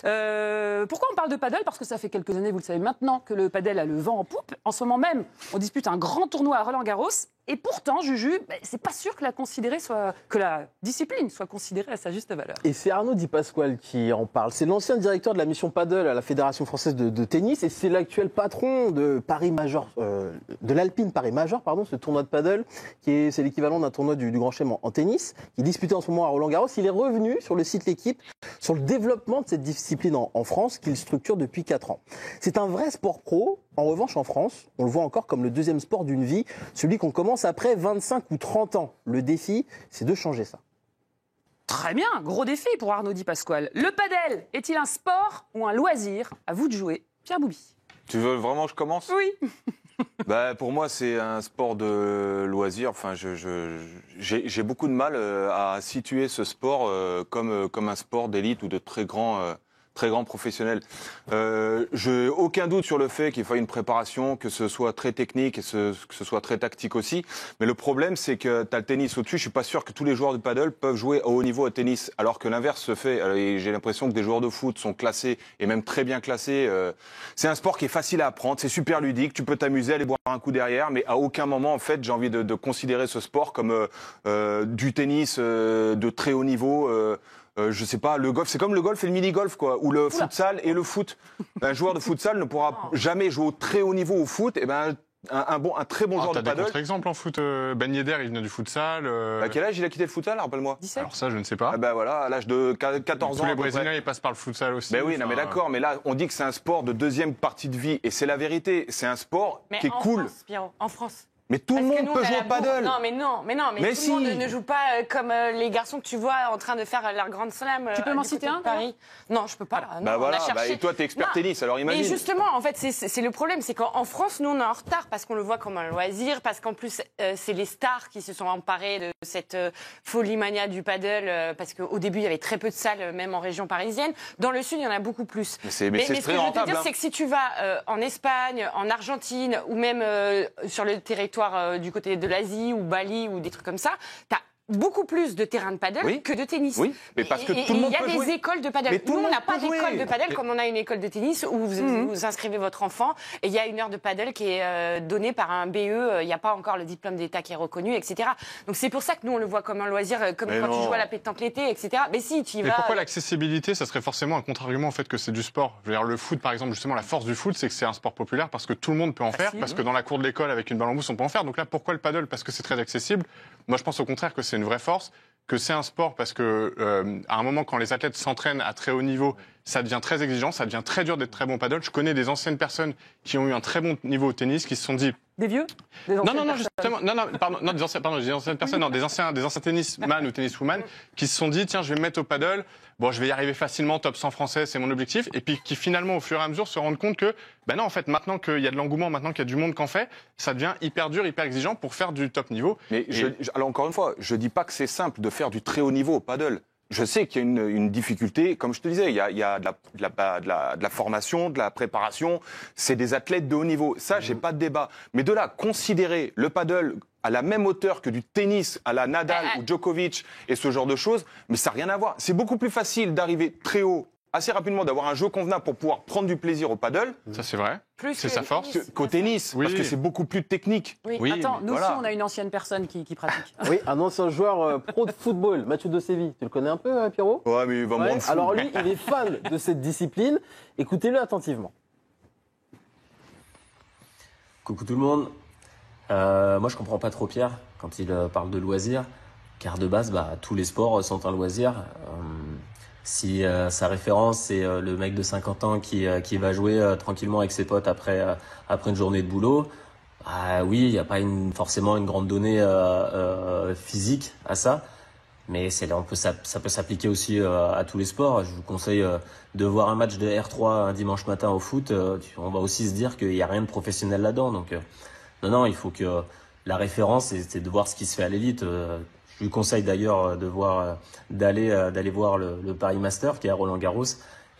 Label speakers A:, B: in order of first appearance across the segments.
A: Pourquoi on parle de paddle? Parce que ça fait quelques années, vous le savez maintenant, que le paddle a le vent en poupe. En ce moment même, on dispute un grand tournoi à Roland-Garros. Et pourtant, Juju, c'est pas sûr que la discipline soit considérée à sa juste valeur.
B: Et c'est Arnaud Di Pasquale qui en parle. C'est l'ancien directeur de la mission paddle à la Fédération française de tennis et c'est l'actuel patron de Paris Major, de l'Alpine Paris Major, ce tournoi de paddle c'est l'équivalent d'un tournoi du Grand Chelem en tennis, qui est disputé en ce moment à Roland-Garros. Il est revenu sur le site L'Équipe sur le développement de cette discipline en France qu'il structure depuis 4 ans. C'est un vrai sport pro. En revanche, en France, on le voit encore comme le deuxième sport d'une vie, celui qu'on commence après 25 ou 30 ans. Le défi, c'est de changer ça.
A: Très bien, gros défi pour Arnaud Di Pasquale. Le paddle est-il un sport ou un loisir? À vous de jouer. Pierre Bouby.
C: Tu veux vraiment que je commence?
A: Oui.
C: Pour moi, c'est un sport de loisir. Enfin, j'ai beaucoup de mal à situer ce sport comme un sport d'élite ou de très grand professionnel. J'ai aucun doute sur le fait qu'il faille une préparation, que ce soit très technique et que ce soit très tactique aussi. Mais le problème, c'est que tu as le tennis au-dessus. Je suis pas sûr que tous les joueurs de paddle peuvent jouer au haut niveau au tennis, alors que l'inverse se fait. Et j'ai l'impression que des joueurs de foot sont classés, et même très bien classés. C'est un sport qui est facile à apprendre, c'est super ludique, tu peux t'amuser, aller boire un coup derrière, mais à aucun moment, en fait, j'ai envie de considérer ce sport comme du tennis de très haut niveau. Je sais pas, le golf, c'est comme le golf et le mini-golf, quoi, ou le futsal et le foot. Un joueur de futsal ne pourra jamais jouer au très haut niveau au foot. Et un très bon joueur de paddle.
D: T'as des contre-exemples en foot. Ben Yedder, il vient du futsal.
C: À quel âge il a quitté le futsal, rappelle-moi?
A: 17.
D: Alors ça, je ne sais pas.
C: Voilà, à l'âge de 14 ans.
D: Tous les Brésiliens, ils passent par le futsal aussi.
C: Oui, non, mais d'accord, mais là, on dit que c'est un sport de deuxième partie de vie, et c'est la vérité. C'est un sport qui est cool.
E: France, Pierrot, en France.
C: Mais tout le monde peut jouer au paddle.
E: Non, mais tout le monde ne joue pas comme les garçons que tu vois en train de faire leur grande slam.
A: Tu peux m'en citer un,
E: Paris? Non, je peux pas.
C: Et toi, t'es expert tennis, alors imagine.
E: Mais justement, en fait, c'est le problème, c'est qu'en France, nous, on est en retard parce qu'on le voit comme un loisir, parce qu'en plus, c'est les stars qui se sont emparées de cette folie mania du paddle, parce qu'au début, il y avait très peu de salles, même en région parisienne. Dans le sud, il y en a beaucoup plus.
C: Mais ce
E: que
C: très
E: je veux te
C: rentable.
E: dire, c'est que si tu vas en Espagne, en Argentine, ou même sur le territoire du côté de l'Asie ou Bali ou des trucs comme ça, t'as beaucoup plus de terrains de paddle que de tennis.
C: Oui, mais parce que tout le monde peut jouer.
E: Il y a des écoles de paddle. Nous, on n'a pas d'école de paddle comme on a une école de tennis où vous inscrivez votre enfant et il y a une heure de paddle qui est donnée par un BE. Il n'y a pas encore le diplôme d'État qui est reconnu, etc. Donc c'est pour ça que nous, on le voit comme un loisir, comme quand tu joues à la pétanque l'été, etc. Mais si, tu y vas...
D: Mais pourquoi l'accessibilité, ça serait forcément un contre-argument au fait que c'est du sport? Je veux dire, le foot, par exemple, justement, la force du foot, c'est que c'est un sport populaire parce que tout le monde peut en faire, parce que dans la cour de l'école, avec une balle en mousse, on peut en faire. Donc là, pourquoi le paddle? Parce que c'est très accessible. Moi, je pense au contraire que c'est une vraie force, que c'est un sport parce que à un moment, quand les athlètes s'entraînent à très haut niveau, ça devient très exigeant, ça devient très dur d'être très bon paddle. Je connais des anciennes personnes qui ont eu un très bon niveau au tennis, qui se sont dit...
A: Des vieux? Des
D: anciennes personnes, non, des anciens tennisman ou tenniswoman qui se sont dit, tiens, je vais me mettre au paddle, bon, je vais y arriver facilement, top 100 français, c'est mon objectif, et puis qui finalement, au fur et à mesure, se rendent compte que, non, en fait, maintenant qu'il y a de l'engouement, maintenant qu'il y a du monde qu'en fait, ça devient hyper dur, hyper exigeant pour faire du top niveau.
C: Mais alors encore une fois, je dis pas que c'est simple de faire du très haut niveau au paddle. Je sais qu'il y a une difficulté, comme je te disais, il y a de la formation, de la préparation, c'est des athlètes de haut niveau. Ça, j'ai pas de débat. Mais de là, considérer le paddle à la même hauteur que du tennis, à la Nadal ou Djokovic et ce genre de choses, mais ça n'a rien à voir. C'est beaucoup plus facile d'arriver très haut, assez rapidement, d'avoir un jeu convenable pour pouvoir prendre du plaisir au paddle.
D: Ça, c'est vrai. C'est sa force.
C: Qu'au tennis, parce que c'est beaucoup plus technique.
A: Oui. Attends, nous aussi, on a une ancienne personne qui pratique.
B: Oui, un ancien joueur pro de football, Mathieu De Séville. Tu le connais un peu, Pierrot?
C: Ouais, mais il va moins de foot.
B: Alors lui, il est fan de cette discipline. Écoutez-le attentivement.
F: Coucou tout le monde. Moi, je comprends pas trop Pierre quand il parle de loisirs, car de base, tous les sports sont un loisir. Si sa référence, c'est le mec de 50 ans qui va jouer tranquillement avec ses potes après une journée de boulot, oui, il n'y a pas forcément une grande donnée physique à ça, mais ça peut s'appliquer aussi à tous les sports. Je vous conseille de voir un match de R3 un dimanche matin au foot. On va aussi se dire qu'il n'y a rien de professionnel là-dedans. Donc non, il faut que la référence, c'est de voir ce qui se fait à l'élite. Je lui conseille d'ailleurs d'aller voir le Paris Master qui est à Roland-Garros.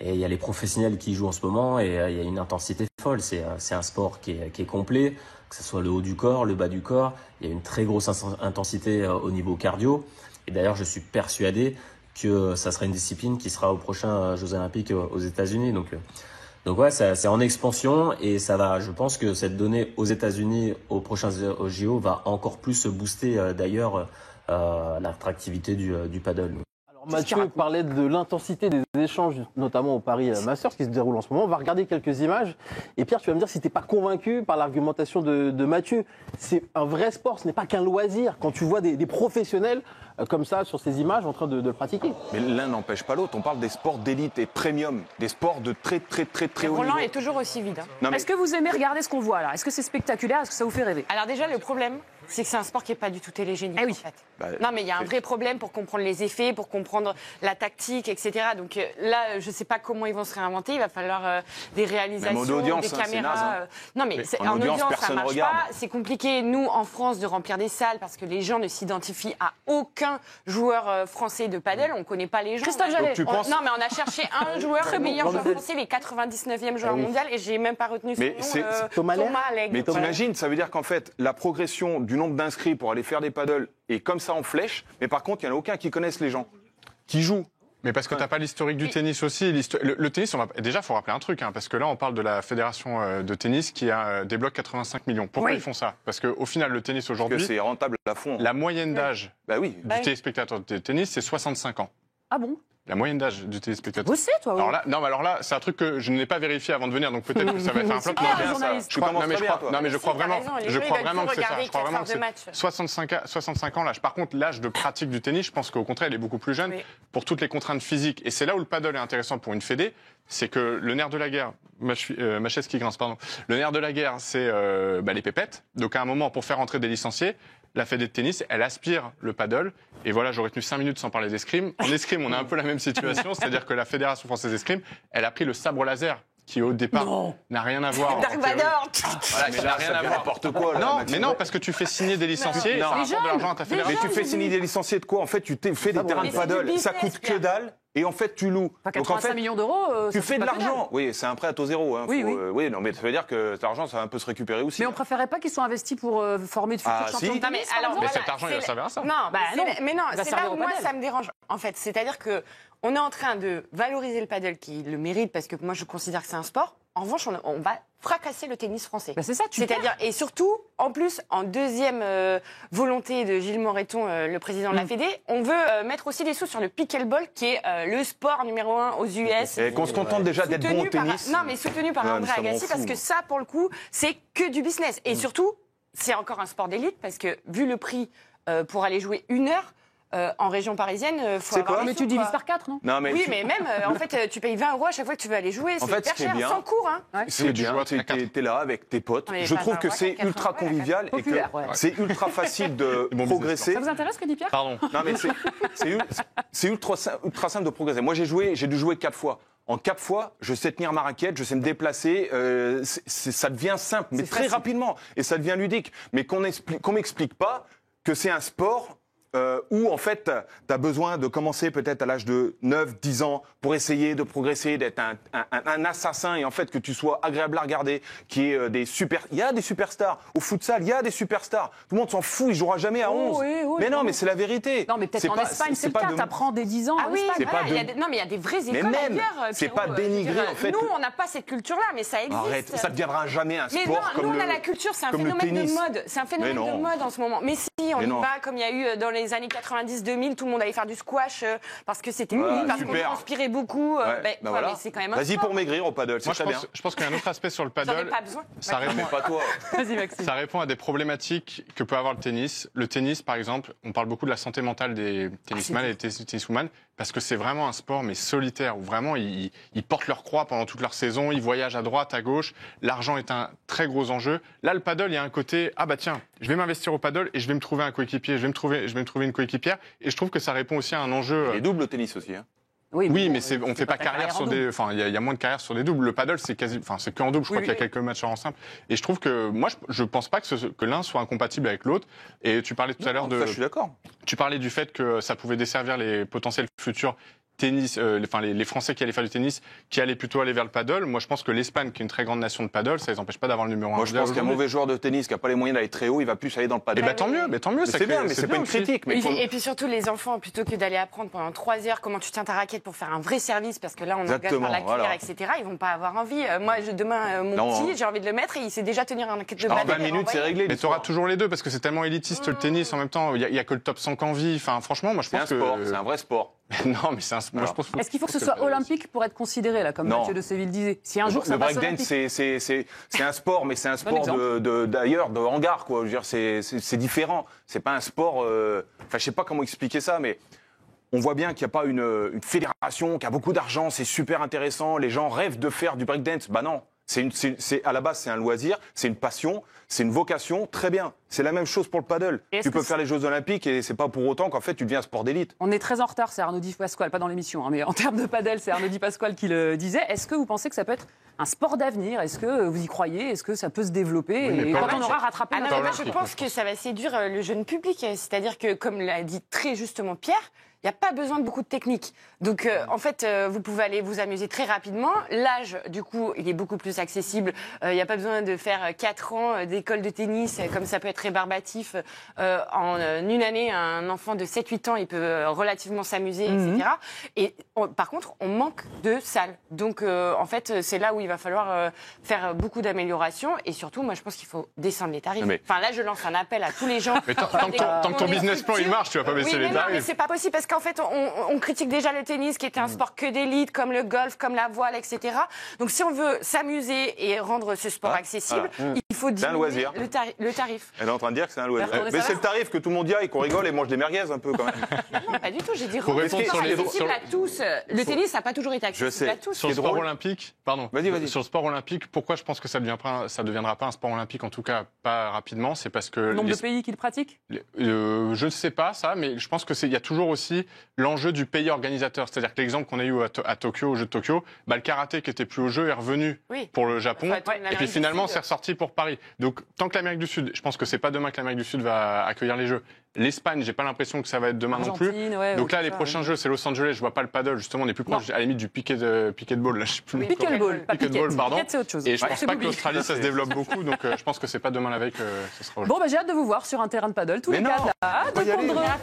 F: Et il y a les professionnels qui y jouent en ce moment et il y a une intensité folle. C'est un sport qui est complet, que ce soit le haut du corps, le bas du corps. Il y a une très grosse intensité au niveau cardio. Et d'ailleurs, je suis persuadé que ça sera une discipline qui sera aux prochains Jeux Olympiques aux États-Unis. Donc ouais, c'est en expansion et ça va. Je pense que cette donnée aux États-Unis aux prochains JO va encore plus booster d'ailleurs l'attractivité du paddle.
B: Alors Mathieu parlait de l'intensité des échanges, notamment au Paris Masters qui se déroule en ce moment. On va regarder quelques images. Et Pierre, tu vas me dire si tu n'es pas convaincu par l'argumentation de Mathieu. C'est un vrai sport, ce n'est pas qu'un loisir. Quand tu vois des professionnels comme ça sur ces images en train de le pratiquer.
C: Mais l'un n'empêche pas l'autre. On parle des sports d'élite et premium, des sports de très haut
E: Roland
C: niveau.
E: est toujours aussi vide.
C: Non, mais
A: Est-ce que vous aimez regarder ce qu'on voit là? Est-ce que c'est spectaculaire? Est-ce que ça vous fait rêver?
E: Alors déjà, le problème, c'est que c'est un sport qui n'est pas du tout télégénique.
A: Eh oui.
E: En fait.
C: Bah,
E: Non, mais il y a un vrai problème pour comprendre les effets, pour comprendre la tactique, etc. Donc là, je ne sais pas comment ils vont se réinventer. Il va falloir des réalisations,
C: Même en audience,
E: des
C: hein, c'est
E: caméras.
C: naze, hein.
E: Non, mais
C: en
E: en
C: audience,
E: ça
C: personne
E: marche
C: regarde.
E: pas. C'est compliqué, nous, en France, de remplir des salles parce que les gens ne s'identifient à aucun joueur français de padel. On ne connaît pas les gens.
A: Christophe Jarret.
C: Donc tu penses-
E: Non, mais on a cherché un joueur, le meilleur joueur français, les 99e joueur mondial, et j'ai même pas retenu son
C: Mais
E: nom.
C: c'est
B: Thomas Lair.
E: Legge.
C: Mais t'imagines, ça veut dire qu'en fait, la progression du nombre d'inscrits pour aller faire des paddles est comme ça en flèche, mais par contre, il n'y en a aucun qui connaisse les gens, qui jouent.
D: Mais parce que t'as pas l'historique du tennis aussi. Le tennis, déjà, faut rappeler un truc, parce que là, on parle de la fédération de tennis qui débloque 85 millions. Pourquoi
A: Oui.
D: ils font ça? Parce qu'au final, le tennis
C: Parce que
D: aujourd'hui,
C: c'est rentable à fond.
D: la moyenne d'âge
C: Bah oui.
D: du téléspectateur de tennis, c'est 65 ans.
A: Ah bon?
D: La moyenne d'âge du téléspectateur.
A: Vous sais, toi?
D: Alors là, c'est un truc que je n'ai pas vérifié avant de venir, donc peut-être que ça va être un flop.
A: Ah,
D: Non,
C: bien ça.
A: journaliste.
C: Tu commences très bien, toi.
D: Non, mais je crois
E: Si, t'as
D: vraiment,
E: raison, les
D: je
E: gens,
D: crois
E: ils veulent
D: vraiment que
E: plus
D: c'est ça.
E: regarder
D: Je crois vraiment que
E: 4 heures de
D: c'est
E: match.
D: 65 ans l'âge. Par contre, l'âge de pratique du tennis, je pense qu'au contraire, il est beaucoup plus jeune
E: Oui.
D: pour toutes les contraintes physiques. Et c'est là où le paddle est intéressant pour une fédé, c'est que le nerf de la guerre, ma chaise qui grince, pardon. Le nerf de la guerre, c'est les pépettes. Donc à un moment, pour faire entrer des licenciés, la fédé de tennis, elle aspire le paddle. Et voilà, j'aurais tenu 5 minutes sans parler d'escrime. En escrime, on a un peu la même situation, c'est-à-dire que la Fédération française d'escrime, elle a pris le sabre laser, qui au départ n'a rien à voir.
E: Dark
D: en théorie.
E: Vador.
D: Voilà,
C: Mais
D: qui n'a
C: là,
D: rien
C: ça
D: à
C: devient
D: voir.
C: n'importe quoi. Là,
D: Non,
C: Maxime.
D: mais non, parce que tu fais signer des licenciés, et ça rapporte de l'argent à ta fédération.
C: Mais tu fais signer des licenciés de quoi? En fait, tu fais des terrains de
E: Mais c'est du
C: paddle. Ça
E: business,
C: coûte que
E: Pierre.
C: dalle. Et en fait, tu loues.
A: Enfin,
C: Donc en
A: 85
C: fait,
A: millions d'euros,
C: tu
A: ça,
C: fais
A: c'est
C: de
A: pas pénal.
C: l'argent. Oui, c'est un prêt à taux zéro. Hein.
A: Oui, oui.
C: Oui, non, mais ça veut dire que cet argent, ça va un peu se récupérer aussi.
A: Mais on préférerait pas qu'ils soient investis pour former de futurs
C: Ah,
A: champions
C: si.
A: de
E: Non, mais
A: tennis, par
E: alors,
A: exemple?
D: Mais cet argent, il va servir à ça.
E: Non,
A: Bah,
E: mais
A: non.
E: mais non,
A: Il va
E: c'est
A: servir
E: là
A: au
E: où moi
A: padel.
E: ça me dérange. En fait, c'est-à-dire que on est en train de valoriser le paddle qui le mérite parce que moi je considère que c'est un sport. En revanche, on va fracasser le tennis français.
A: Bah, c'est ça, tu
E: C'est-à-dire, et surtout, en plus, en deuxième volonté de Gilles Moreton, le président de la Fédé, on veut mettre aussi des sous sur le pickleball, qui est le sport numéro 1 aux US.
C: Et qu'on se contente déjà d'être bon au tennis.
E: Non, mais soutenu par
C: Ouais,
E: André
C: mais ça m'en
E: Agassi,
C: fout,
E: parce que
C: moi.
E: ça, pour le coup, c'est que du business. Et surtout, c'est encore un sport d'élite, parce que vu le prix pour aller jouer 1 heure en région parisienne, faut
C: C'est
E: avoir
C: quoi
E: les
A: Mais
E: sous,
A: tu divises
E: quoi.
A: par 4, non?
C: Non, mais
E: Oui,
C: tu-
E: mais même, en fait, tu payes 20 € à chaque fois que tu veux aller jouer.
C: En
E: C'est
C: fait,
E: hyper
C: ce qui est
E: cher,
C: bien-
E: sans cours. Hein.
C: C'est
D: tu
C: bien,
D: joues à
C: t'es
D: 4.
C: t'es là avec tes potes.
E: Mais
C: Je
E: pas
C: trouve que
E: dans
C: c'est
E: 80,
C: ultra
E: ouais,
C: convivial et que
A: populaire, ouais.
C: c'est ultra facile de
D: Bon business,
C: progresser.
A: Ça vous intéresse, ce que dit Pierre?
D: Pardon.
C: Non, mais c'est ultra simple de progresser. Moi, j'ai dû jouer 4 fois. En 4 fois, je sais tenir ma raquette, je sais me déplacer. Ça devient simple, mais
A: C'est
C: très
A: facile.
C: rapidement. Et ça devient ludique. Mais qu'on m'explique pas que c'est un sport où, en fait, tu as besoin de commencer peut-être à l'âge de 9, 10 ans pour essayer de progresser, d'être un assassin et en fait que tu sois agréable à regarder, qui est il y a des superstars. Au futsal, il y a des superstars. Tout le monde s'en fout, il jouera jamais à 11.
A: oui, oui,
C: mais non,
A: oui.
C: mais c'est la vérité.
A: Non, mais peut-être en Espagne, c'est le
C: pas
A: cas.
C: de-
A: T'apprends dès 10 ans
E: Ah
A: en
E: oui,
A: Espagne.
C: C'est
E: voilà,
C: pas
E: il y a
C: de-
E: non, mais il y a des vraies
C: Mais
E: écoles
C: même,
E: ailleurs,
C: c'est
E: Pierrot,
C: pas
E: je veux
C: dénigrer,
E: dire,
C: en fait.
E: Nous, on n'a pas cette culture-là, mais ça existe.
C: Arrête, ça ne deviendra jamais un
E: Mais
C: sport
E: non,
C: comme
E: nous, on
C: le
E: a la culture, c'est un
C: comme le
E: phénomène de
C: tennis.
E: mode. C'est un phénomène
C: Mais
E: de
C: non.
E: mode en ce moment. Mais si, on
C: Mais
E: y
C: non.
E: va, comme il y a eu dans les années 90-2000, tout le monde allait faire du squash parce que c'était
C: Voilà,
E: cool, parce qu'on
C: super.
E: transpirait beaucoup.
C: Ouais,
E: Ben,
C: bah
E: ouais,
C: voilà.
E: mais c'est quand même un
C: Vas-y
E: sport.
C: pour maigrir au paddle, c'est
D: Moi,
C: très bien.
D: je pense qu'il y a un autre aspect sur le
E: J'en ai
D: paddle.
E: pas besoin.
D: Ça répond,
C: Mais pas toi.
A: Vas-y, Maxime.
D: Ça répond à des problématiques que peut avoir le tennis. Le tennis, par exemple, on parle beaucoup de la santé mentale des tennisman et des tenniswoman parce que c'est vraiment un sport mais solitaire où vraiment ils portent leur croix pendant toute leur saison, ils voyagent à droite, à gauche. L'argent est un très gros enjeu. Là, le paddle, il y a un côté ah bah tiens, je vais m'investir au paddle et je vais me trouver un coéquipier, je vais me trouver une coéquipière et je trouve que ça répond aussi à un enjeu.
C: Il est double au tennis aussi. Hein.
D: Oui,
A: bon,
D: mais on fait pas
A: ta
D: carrière sur
A: en
D: des.
A: double.
D: Enfin, il y a moins de carrières sur des doubles. Le paddle, c'est c'est qu'en double. Je crois
A: Oui,
D: qu'il y a
A: oui.
D: quelques matchs en simple. Et je trouve que moi, je pense pas que l'un soit incompatible avec l'autre. Et tu parlais tout à l'heure
C: Ça, je suis d'accord.
D: tu parlais du fait que ça pouvait desservir les potentiels futurs tennis, les Français qui allaient faire du tennis, qui allaient plutôt aller vers le paddle. Moi, je pense que l'Espagne, qui est une très grande nation de paddle, ça les empêche pas d'avoir le numéro 1.
C: Moi, je pense qu'un mauvais joueur de tennis qui n'a pas les moyens d'aller très haut, il va plus aller dans le paddle.
D: Tant mieux.
C: C'est bien, mais c'est pas une critique. Mais
E: Et puis surtout, les enfants, plutôt que d'aller apprendre pendant 3 heures comment tu tiens ta raquette pour faire un vrai service, parce que là, on engage par la cuillère, etc., ils vont pas avoir envie. Moi, demain, mon petit, j'ai envie de le mettre et il sait déjà tenir un raquette de balle.
C: En 20 minutes, c'est réglé.
D: Mais tu auras toujours les deux, parce que c'est tellement élitiste le tennis en même temps. Il y a que le top 100 en vie. Enfin, franchement, moi, je pense que...
C: C'est un vrai sport.
D: Non, mais c'est un sport.
A: Est-ce qu'il faut que ce soit olympique pour être considéré, là, comme Mathieu de Séville disait? Si un jour ça passe olympique.
C: Le breakdance, c'est un sport, mais c'est un sport d'ailleurs, de hangar, quoi. Je veux dire, c'est différent. C'est pas un sport. Enfin, je sais pas comment expliquer ça, mais on voit bien qu'il n'y a pas une fédération qui a beaucoup d'argent. C'est super intéressant. Les gens rêvent de faire du breakdance. Bah non. À la base, c'est un loisir, c'est une passion, c'est une vocation, très bien. C'est la même chose pour le paddle. Tu peux faire les Jeux Olympiques et c'est pas pour autant qu'en fait tu deviens un sport d'élite.
A: On est très en retard, c'est Arnaud Di Pasquale, pas dans l'émission, hein, mais en termes de paddle, c'est Arnaud Di Pasquale qui le disait. Est-ce que vous pensez que ça peut être un sport d'avenir? Est-ce que vous y croyez? Est-ce que ça peut se développer? Et quand on aura rattrapé notre
E: moi, je pense que ça va séduire le jeune public. C'est-à-dire que, comme l'a dit très justement Pierre, il n'y a pas besoin de beaucoup de technique. Donc, en fait, vous pouvez aller vous amuser très rapidement. L'âge, du coup, il est beaucoup plus accessible. Il n'y a pas besoin de faire 4 ans d'école de tennis, comme ça peut être rébarbatif. En une année, un enfant de 7-8 ans, il peut relativement s'amuser, etc. Et par contre, on manque de salles. Donc, en fait, c'est là où il va falloir faire beaucoup d'améliorations. Et surtout, moi, je pense qu'il faut descendre les tarifs. Enfin, là, je lance un appel à tous les gens.
D: Mais tant que ton business plan, il marche, tu vas pas baisser les tarifs.
E: Non, mais c'est pas possible parce qu'en fait, on critique déjà le tennis, qui était un sport que d'élite, comme le golf, comme la voile, etc. Donc, si on veut s'amuser et rendre ce sport accessible, il faut diminuer le tarif.
C: Elle est en train de dire que c'est un loisir. Mais c'est le tarif que tout le monde y aille, qu'on rigole et mange des merguez un peu quand même.
E: Non, pas du tout. J'ai dit
D: rendre
E: accessible à tous. Le tennis n'a pas toujours été accessible à tous.
D: Sur le sport olympique, pardon.
C: Vas-y.
D: Sur le sport olympique, pourquoi je pense que ça deviendra pas un sport olympique, en tout cas pas rapidement, c'est parce que
A: le nombre de pays qui le pratiquent.
D: Je ne sais pas ça, mais je pense que il y a toujours aussi l'enjeu du pays organisateur. C'est-à-dire que l'exemple qu'on a eu à Tokyo, au jeu de Tokyo, le karaté qui était plus au jeu est revenu pour le Japon, et puis finalement c'est ressorti pour Paris. Donc tant que l'Amérique du Sud, je pense que c'est pas demain que l'Amérique du Sud va accueillir les Jeux. L'Espagne, j'ai pas l'impression que ça va être demain non plus. Donc là, les prochains Jeux, c'est Los Angeles. Je vois pas le paddle. Justement, on est plus proche à la limite du pickleball. Là, je sais plus.
A: Pickleball,
D: pardon.
A: c'est autre chose.
D: Et je pense pas que l'Australie, ça se développe beaucoup. Donc je pense que c'est pas demain la veille que ce sera.
A: Bon, j'ai hâte de vous voir sur un terrain de paddle tous les 4 là.